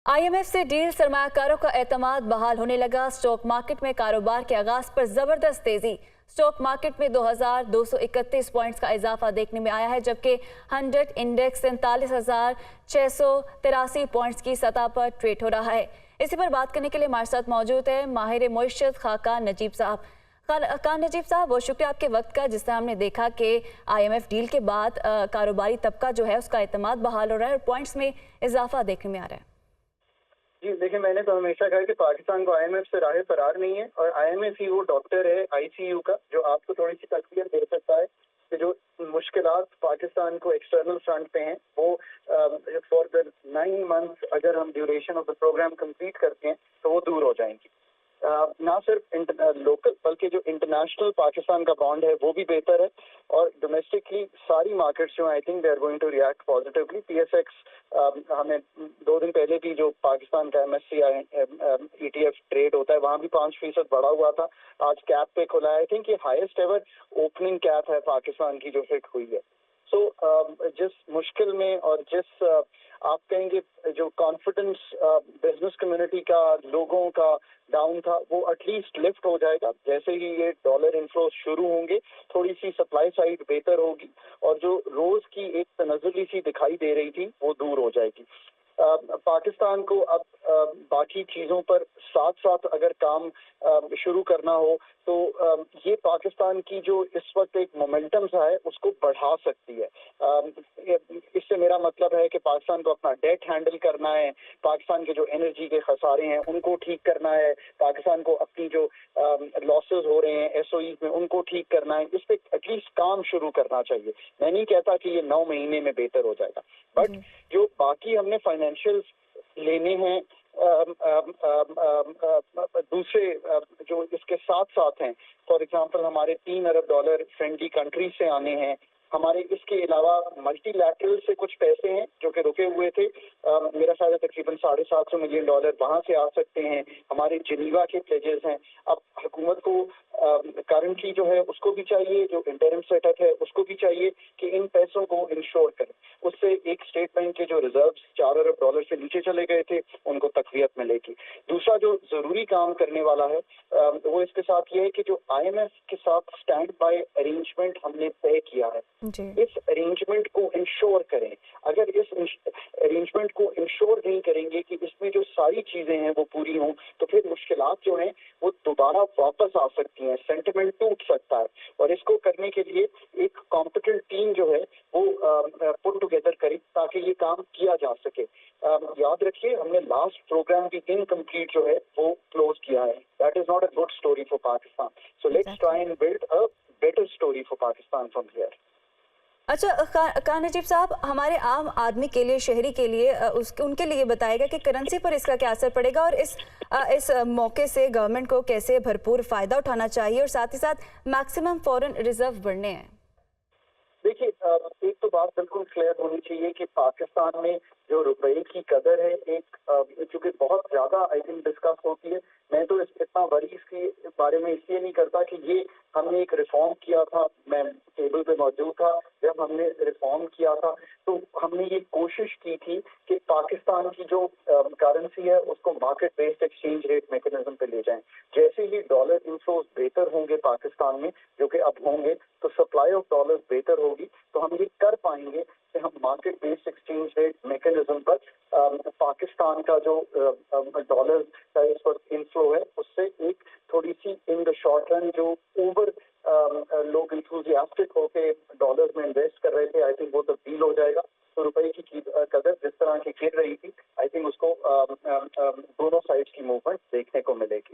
IMF से deal सरमायाकारों का एतमाद बहाल होने लगा। स्टॉक मार्केट में कारोबार के आगाज पर जबरदस्त तेजी। स्टॉक मार्केट में 2231 पॉइंट्स का इजाफा देखने में आया है, जबकि 100 इंडेक्स 47,683 पॉइंट्स की सतह पर ट्रेड हो रहा है। इसी पर बात करने के लिए हमारे साथ मौजूद है माहिर मुइशत खाकान नजीब साहब। खान नजीब साहब, बहुत शुक्रिया आपके वक्त का। जिस तरह हमने देखा कि IMF डील के बाद कारोबारी तबका जो है उसका एतमाद बहाल हो रहा है और पॉइंट्स में इजाफा देखने में आ रहा है। जी देखिए, मैंने तो हमेशा कहा कि पाकिस्तान को IMF से राह फरार नहीं है और IMF ही वो डॉक्टर है ICU का जो आपको थोड़ी सी तकलीफ दे सकता है कि जो मुश्किलात पाकिस्तान को एक्सटर्नल फ्रंट पे हैं वो फॉर द 9 मंथ्स अगर हम duration of the program complete करते हैं तो वो दूर हो जाएंगी। ना सिर्फ लोकल बल्कि जो इंटरनेशनल पाकिस्तान का बॉन्ड है वो भी बेहतर है और डोमेस्टिकली सारी मार्केट्स जो I think they are going to react positively. PSX हमें 2 दिन पहले भी जो पाकिस्तान का MSCI ETF ट्रेड होता है वहाँ भी 5% बढ़ा हुआ था, आज कैप पे खुला है। आई थिंक ये हाईएस्ट एवर ओपनिंग कैप है पाकिस्तान की जो हिट हुई है। सो जिस मुश्किल में और जिस आप कहेंगे जो कॉन्फिडेंस बिजनेस कम्युनिटी का लोगों का डाउन था वो एटलीस्ट लिफ्ट हो जाएगा जैसे ही ये डॉलर इनफ्लो शुरू होंगे। थोड़ी सी सप्लाई साइड बेहतर होगी और जो रोज की एक तनज़ुली सी दिखाई दे रही थी वो दूर हो जाएगी। पाकिस्तान को अब बाकी चीज़ों पर साथ साथ अगर काम शुरू करना हो तो ये पाकिस्तान की जो इस वक्त एक मोमेंटम सा है उसको बढ़ा सकती है। इससे मेरा मतलब है कि पाकिस्तान को अपना डेट हैंडल करना है, पाकिस्तान के जो एनर्जी के खसारे हैं उनको ठीक करना है, पाकिस्तान को अपनी जो लॉसेस हो रहे हैं SOE में उनको ठीक करना है। इस पर एटलीस्ट काम शुरू करना चाहिए। मैं नहीं कहता कि ये 9 महीने में बेहतर हो जाएगा, बट जो बाकी हमने फाइनेंशियल लेने हैं दूसरे जो इसके साथ साथ हैं, फॉर एग्जांपल हमारे $3 अरब फ्रेंडली कंट्री से आने हैं। हमारे इसके अलावा मल्टीलैटरल से कुछ पैसे हैं जो कि रुके हुए थे। मेरा ख्याल है तकरीबन $750 मिलियन वहां से आ सकते हैं। हमारे जिनीवा के प्लेजेस हैं। अब हुकूमत को करंटली जो है उसको भी चाहिए, जो इंटरिम सेटअप है उसको भी चाहिए कि इन पैसों को इंश्योर करें। उससे एक स्टेट बैंक के जो रिजर्व्स $4 अरब से नीचे चले गए थे उनको तकवीत मिलेगी। दूसरा जो जरूरी काम करने वाला है वो इसके साथ ये है कि जो IMF के साथ स्टैंड बाय अरेंजमेंट हमने तय किया है इस अरेंजमेंट को इंश्योर करें। अगर इस अरेंजमेंट को इंश्योर नहीं करेंगे कि इसमें जो सारी चीजें हैं वो पूरी हों तो फिर मुश्किलात जो हैं वो दोबारा वापस आ सकती हैं, सेंटिमेंट टूट सकता है। और इसको करने के लिए एक कॉम्पिटेंट टीम जो है वो पुट टुगेदर करें ताकि ये काम किया जा सके। याद रखिए हमने लास्ट प्रोग्राम भी इनकम्प्लीट जो है वो क्लोज किया है। That is not a good story for Pakistan. So let's try and build a better story for Pakistan from here. अच्छा खान नजीब साहब, हमारे आम आदमी के लिए, शहरी के लिए, उनके लिए बताएगा कि करेंसी पर इसका क्या असर पड़ेगा और इस मौके से गवर्नमेंट को कैसे भरपूर फायदा उठाना चाहिए और साथ ही साथ मैक्सिमम फॉरेन रिजर्व बढ़ने हैं। देखिए, एक तो बात बिल्कुल क्लियर होनी चाहिए कि पाकिस्तान में जो रुपए की कदर है एक चूंकि बहुत ज्यादा आई थिंक डिस्कस होती है। मैं तो इतना वरी इसके बारे में इसलिए नहीं करता कि ये हमने एक रिफॉर्म किया था, मैं टेबल पे मौजूद था जब हमने रिफॉर्म किया था, तो हमने ये कोशिश की थी कि पाकिस्तान की जो करेंसी है उसको market based exchange rate mechanism पे ले जाएं। जैसे ही डॉलर इनफ्लोज बेहतर होंगे पाकिस्तान में, जो कि अब होंगे, तो सप्लाई ऑफ डॉलर बेहतर होगी, तो हम ये कर पाएंगे कि हम market based exchange rate mechanism पर पाकिस्तान का जो डॉलर का इस वक्त इनफ्लो है उससे एक थोड़ी सी इन द शॉर्ट रन जो ओवर लोग इंथुजियास्टिक होके डॉलर्स में इन्वेस्ट कर रहे थे, आई थिंक वो तब्दील हो जाएगा। तो रुपए की कदर जिस तरह की गिर रही थी, आई थिंक उसको दोनों साइड्स की मूवमेंट देखने को मिलेगी।